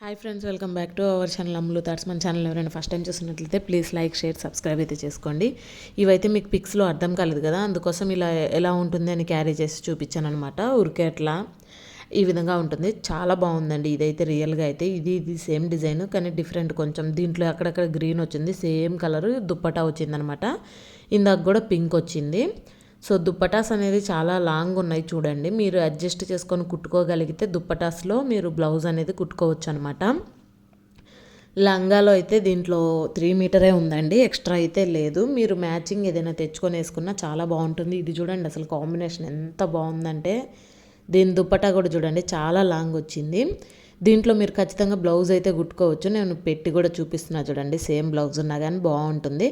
Hi friends, welcome back to our channel Ammulu thoughts. మన channel ఎవరైనా first time చూస్తున్నట్లయితే please like, share, subscribe అయితే చేసుకోండి. ఇవైతే మీకు పిక్స్లో అర్థం కాలేదు కదా, అందుకోసం ఇలా ఎలా ఉంటుంది అని క్యారీ చేసి చూపించాను అనమాట. ఊరికే అట్లా ఈ విధంగా ఉంటుంది. చాలా బాగుందండి. ఇదైతే రియల్గా అయితే ఇది సేమ్ డిజైన్ కానీ డిఫరెంట్ కొంచెం. దీంట్లో అక్కడక్కడ గ్రీన్ వచ్చింది, సేమ్ కలర్ దుప్పటా వచ్చిందనమాట. ఇందాక కూడా పింక్ వచ్చింది. సో దుప్పటాస్ అనేది చాలా లాంగ్ ఉన్నాయి చూడండి. మీరు అడ్జస్ట్ చేసుకొని కుట్టుకోగలిగితే దుప్పటాస్లో మీరు బ్లౌజ్ అనేది కుట్టుకోవచ్చు అనమాట. లంగాలో అయితే దీంట్లో 3 మీటరే ఉందండి, ఎక్స్ట్రా అయితే లేదు. మీరు మ్యాచింగ్ ఏదైనా తెచ్చుకొని వేసుకున్నా చాలా బాగుంటుంది. ఇది చూడండి అసలు కాంబినేషన్ ఎంత బాగుందంటే, దీని దుప్పటా కూడా చూడండి చాలా లాంగ్ వచ్చింది. దీంట్లో మీరు ఖచ్చితంగా బ్లౌజ్ అయితే కుట్టుకోవచ్చు. నేను పెట్టి కూడా చూపిస్తున్నా చూడండి. సేమ్ బ్లౌజ్ ఉన్నా కానీ బాగుంటుంది.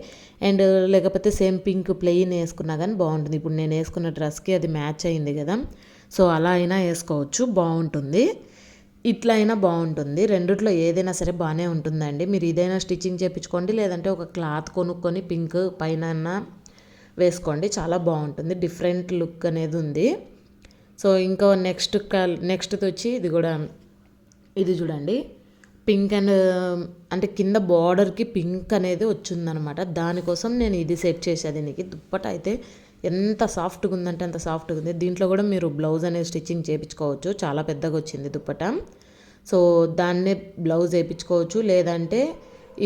అండ్ లేకపోతే సేమ్ పింక్ ప్లెయిన్ వేసుకున్నా కానీ బాగుంటుంది. ఇప్పుడు నేను వేసుకున్న డ్రెస్కి అది మ్యాచ్ అయింది కదా, సో అలా అయినా వేసుకోవచ్చు, బాగుంటుంది. ఇట్లా అయినా బాగుంటుంది. రెండిట్లో ఏదైనా సరే బాగానే ఉంటుందండి. మీరు ఇదైనా స్టిచ్చింగ్ చేయించుకోండి, లేదంటే ఒక క్లాత్ కొనుక్కొని పింక్ పైన వేసుకోండి, చాలా బాగుంటుంది. డిఫరెంట్ లుక్ అనేది ఉంది. సో ఇంకా నెక్స్ట్ వచ్చి ఇది చూడండి. పింక్ అండ్ అంటే కింద బార్డర్కి పింక్ అనేది వచ్చిందనమాట. దానికోసం నేను ఇది సెట్ చేసేది. దీనికి దుప్పట అయితే ఎంత సాఫ్ట్గా ఉందంటే అంత సాఫ్ట్గా ఉంది. దీంట్లో కూడా మీరు బ్లౌజ్ అనేది స్టిచ్చింగ్ చేయించుకోవచ్చు. చాలా పెద్దగా వచ్చింది దుప్పట. సో దాన్నే బ్లౌజ్ వేయించుకోవచ్చు, లేదంటే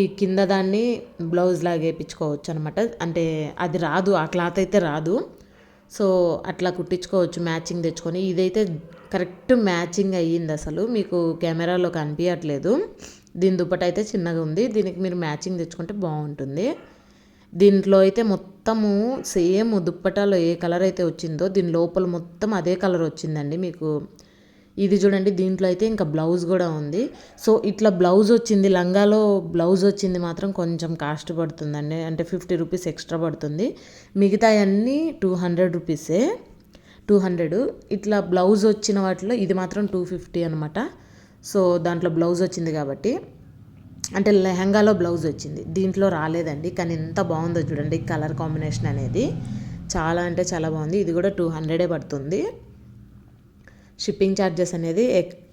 ఈ కింద దాన్ని బ్లౌజ్ లాగా వేయించుకోవచ్చు అనమాట. అంటే అది రాదు, ఆ క్లాత్ అయితే రాదు. సో అట్లా కుట్టించుకోవచ్చు మ్యాచింగ్ తెచ్చుకొని. ఇదైతే కరెక్ట్ మ్యాచింగ్ అయ్యింది, అసలు మీకు కెమెరాలో కనిపించట్లేదు. దీని దుప్పట అయితే చిన్నగా ఉంది, దీనికి మీరు మ్యాచింగ్ తెచ్చుకుంటే బాగుంటుంది. దీంట్లో అయితే మొత్తము సేమ్ దుప్పటాలో ఏ కలర్ అయితే వచ్చిందో దీని లోపల మొత్తం అదే కలర్ వచ్చిందండి మీకు. ఇది చూడండి, దీంట్లో అయితే ఇంకా బ్లౌజ్ కూడా ఉంది. సో ఇట్లా బ్లౌజ్ వచ్చింది, లంగాలో బ్లౌజ్ వచ్చింది మాత్రం కొంచెం కాస్ట్ పడుతుందండి. అంటే 50 రూపీస్ ఎక్స్ట్రా పడుతుంది. మిగతా అన్నీ 200 రూపీసే. 200. ఇట్లా బ్లౌజ్ వచ్చిన వాటిలో ఇది మాత్రం 250 అనమాట. సో దాంట్లో బ్లౌజ్ వచ్చింది కాబట్టి, అంటే లెహంగాలో బ్లౌజ్ వచ్చింది, దీంట్లో రాలేదండి. కానీ ఎంత బాగుందో చూడండి కలర్ కాంబినేషన్ అనేది, చాలా అంటే చాలా బాగుంది. ఇది కూడా 200 పడుతుంది. షిప్పింగ్ ఛార్జెస్ అనేది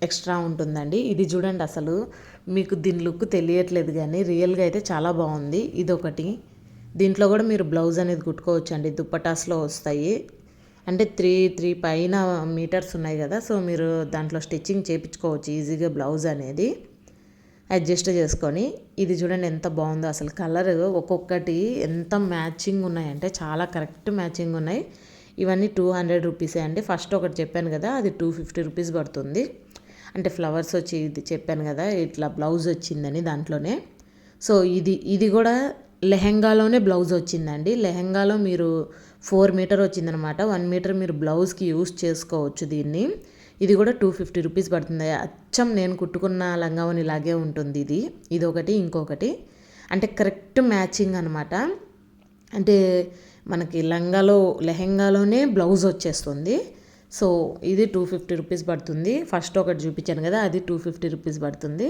ఎక్స్ట్రా ఉంటుందండి. ఇది చూడండి అసలు మీకు దీని లుక్ తెలియట్లేదు కానీ రియల్గా అయితే చాలా బాగుంది. ఇదొకటి. దీంట్లో కూడా మీరు బ్లౌజ్ అనేది కుట్టుకోవచ్చు అండి. దుప్పటాస్లో వస్తాయి. అంటే 3 పైన మీటర్స్ ఉన్నాయి కదా, సో మీరు దాంట్లో స్టిచ్చింగ్ చేయించుకోవచ్చు ఈజీగా బ్లౌజ్ అనేది అడ్జస్ట్ చేసుకొని. ఇది చూడండి ఎంత బాగుందో అసలు. కలర్ ఒక్కొక్కటి ఎంత మ్యాచింగ్ ఉన్నాయంటే చాలా కరెక్ట్ మ్యాచింగ్ ఉన్నాయి. ఇవన్నీ 200 రూపీసే అండి. ఫస్ట్ ఒకటి చెప్పాను కదా, అది 250 రూపీస్ పడుతుంది. అంటే ఫ్లవర్స్ వచ్చి ఇది చెప్పాను కదా, ఇట్లా బ్లౌజ్ వచ్చిందని దాంట్లోనే. సో ఇది కూడా లెహెంగాలోనే బ్లౌజ్ వచ్చిందండి. లెహెంగాలో మీరు 4 మీటర్ వచ్చిందనమాట. 1 మీటర్ మీరు బ్లౌజ్కి యూస్ చేసుకోవచ్చు దీన్ని. ఇది కూడా 250 రూపీస్ పడుతుంది. అచ్చం నేను కుట్టుకున్న లంగావని ఇలాగే ఉంటుంది. ఇదొకటి. ఇంకొకటి అంటే కరెక్ట్ మ్యాచింగ్ అనమాట. అంటే మనకి లెహెంగాలోనే బ్లౌజ్ వచ్చేస్తుంది. సో ఇది 250 రూపీస్ పడుతుంది. ఫస్ట్ ఒకటి చూపించాను కదా, అది 250 రూపీస్ పడుతుంది.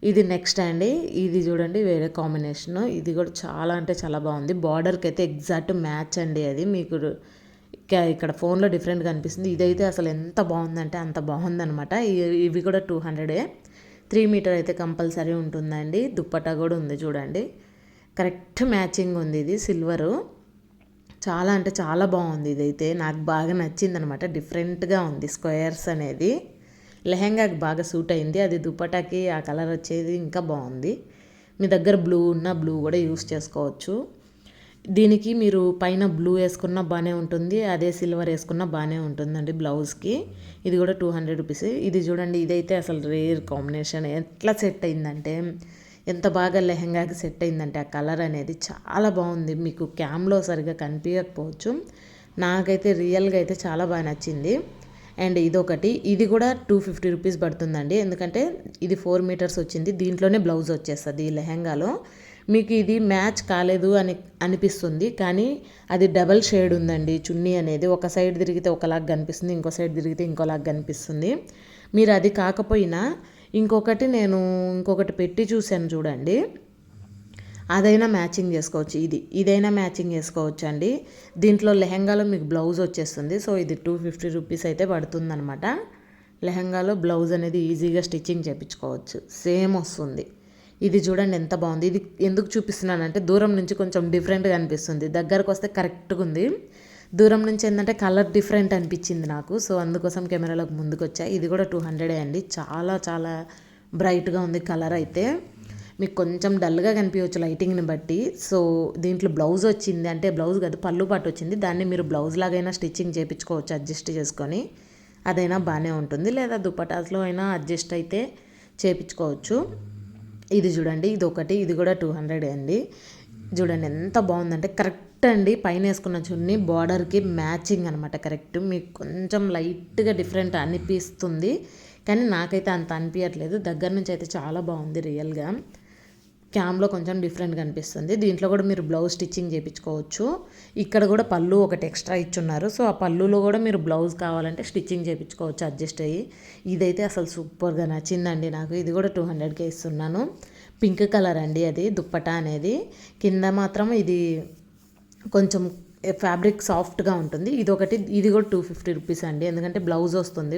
ఇది నెక్స్ట్ అండి. ఇది చూడండి వేరే కాంబినేషను. ఇది కూడా చాలా అంటే చాలా బాగుంది. బార్డర్కి అయితే ఎగ్జాక్ట్ మ్యాచ్ అండి. అది మీకు ఇక్కడ ఫోన్లో డిఫరెంట్గా అనిపిస్తుంది. ఇదైతే అసలు ఎంత బాగుందంటే అంత బాగుందనమాట. ఇవి కూడా 200. 3 మీటర్ అయితే కంపల్సరీ ఉంటుందండి. దుప్పటా కూడా ఉంది చూడండి, కరెక్ట్ మ్యాచింగ్ ఉంది. ఇది సిల్వరు. చాలా అంటే చాలా బాగుంది. ఇదైతే నాకు బాగా నచ్చింది అనమాట. డిఫరెంట్గా ఉంది. స్క్వేర్స్ అనేది లెహెంగాకి బాగా సూట్ అయింది. అది దుప్పటాకి ఆ కలర్ వచ్చేది ఇంకా బాగుంది. మీ దగ్గర బ్లూ ఉన్న బ్లూ కూడా యూస్ చేసుకోవచ్చు. దీనికి మీరు పైన బ్లూ వేసుకున్నా బాగానే ఉంటుంది, అదే సిల్వర్ వేసుకున్నా బాగానే ఉంటుందండి బ్లౌజ్కి. ఇది కూడా 200 రూపీస్. ఇది చూడండి, ఇదైతే అసలు రేర్ కాంబినేషన్. ఎట్లా సెట్ అయిందంటే, ఎంత బాగా లెహెంగాకి సెట్ అయిందంటే ఆ కలర్ అనేది చాలా బాగుంది. మీకు క్యామ్లో సరిగా కనిపించకపోవచ్చు, నాకైతే రియల్గా అయితే చాలా బాగా నచ్చింది. అండ్ ఇదొకటి. ఇది కూడా 250 రూపీస్ పడుతుందండి. ఎందుకంటే ఇది 4 మీటర్స్ వచ్చింది, దీంట్లోనే బ్లౌజ్ వచ్చేస్తుంది ఈ లెహెంగాలో. మీకు ఇది మ్యాచ్ కాలేదు అని అనిపిస్తుంది, కానీ అది డబల్ షేడ్ ఉందండి చున్నీ అనేది. ఒక సైడ్ తిరిగితే ఒకలాగా కనిపిస్తుంది, ఇంకో సైడ్ తిరిగితే ఇంకోలాగా కనిపిస్తుంది. మీరు అది కాకపోయినా ఇంకొకటి పెట్టి చూశాను చూడండి, అదైనా మ్యాచింగ్ చేసుకోవచ్చు. ఇదైనా మ్యాచింగ్ చేసుకోవచ్చు అండి. దీంట్లో లెహెంగాలో మీకు బ్లౌజ్ వచ్చేస్తుంది. సో ఇది 250 రూపీస్ అయితే పడుతుందన్నమాట. లెహంగాలో బ్లౌజ్ అనేది ఈజీగా స్టిచ్చింగ్ చేయించుకోవచ్చు, సేమ్ వస్తుంది. ఇది చూడండి ఎంత బాగుంది. ఇది ఎందుకు చూపిస్తున్నానంటే దూరం నుంచి కొంచెం డిఫరెంట్గా అనిపిస్తుంది, దగ్గరకు వస్తే కరెక్ట్గా ఉంది. దూరం నుంచి ఏంటంటే కలర్ డిఫరెంట్ అనిపించింది నాకు, సో అందుకోసం కెమెరాలోకి ముందుకు వచ్చా. ఇది కూడా 200 అండి, చాలా చాలా బ్రైట్గా ఉంది కలర్ అయితే. మీకు కొంచెం డల్గా కనిపించవచ్చు లైటింగ్ని బట్టి. సో దీంట్లో బ్లౌజ్ వచ్చింది, అంటే బ్లౌజ్ కాదు పళ్ళు పాటు వచ్చింది, దాన్ని మీరు బ్లౌజ్ లాగైనా స్టిచ్చింగ్ చేయించుకోవచ్చు అడ్జస్ట్ చేసుకొని, అదైనా బాగానే ఉంటుంది. లేదా దుపటాస్లో అయినా అడ్జస్ట్ అయితే చేయించుకోవచ్చు. ఇది చూడండి, ఇది ఒకటి, ఇది కూడా 200 అండి. చూడండి ఎంత బాగుందంటే కరెక్ట్ అండి, పైన వేసుకున్న చున్నీ బార్డర్కి మ్యాచింగ్ అనమాట, కరెక్ట్. మీకు కొంచెం లైట్గా డిఫరెంట్ అనిపిస్తుంది, కానీ నాకైతే అంత అనిపించట్లేదు. దగ్గర నుంచి అయితే చాలా బాగుంది రియల్గా. క్యామ్లో కొంచెం డిఫరెంట్గా అనిపిస్తుంది. దీంట్లో కూడా మీరు బ్లౌజ్ స్టిచ్చింగ్ చేయించుకోవచ్చు. ఇక్కడ కూడా పళ్ళు ఒకటి ఎక్స్ట్రా ఇచ్చున్నారు, సో ఆ పళ్ళులో కూడా మీరు బ్లౌజ్ కావాలంటే స్టిచ్చింగ్ చేయించుకోవచ్చు అడ్జస్ట్ అయ్యి. ఇదైతే అసలు సూపర్గా నచ్చిందండి నాకు. ఇది కూడా 200కే ఇస్తున్నాను. పింక్ కలర్ అండి అది దుప్పటా అనేది. కింద మాత్రం ఇది కొంచెం ఫ్యాబ్రిక్ సాఫ్ట్గా ఉంటుంది. ఇది ఒకటి, ఇది కూడా 250 రూపీస్ అండి, ఎందుకంటే బ్లౌజ్ వస్తుంది.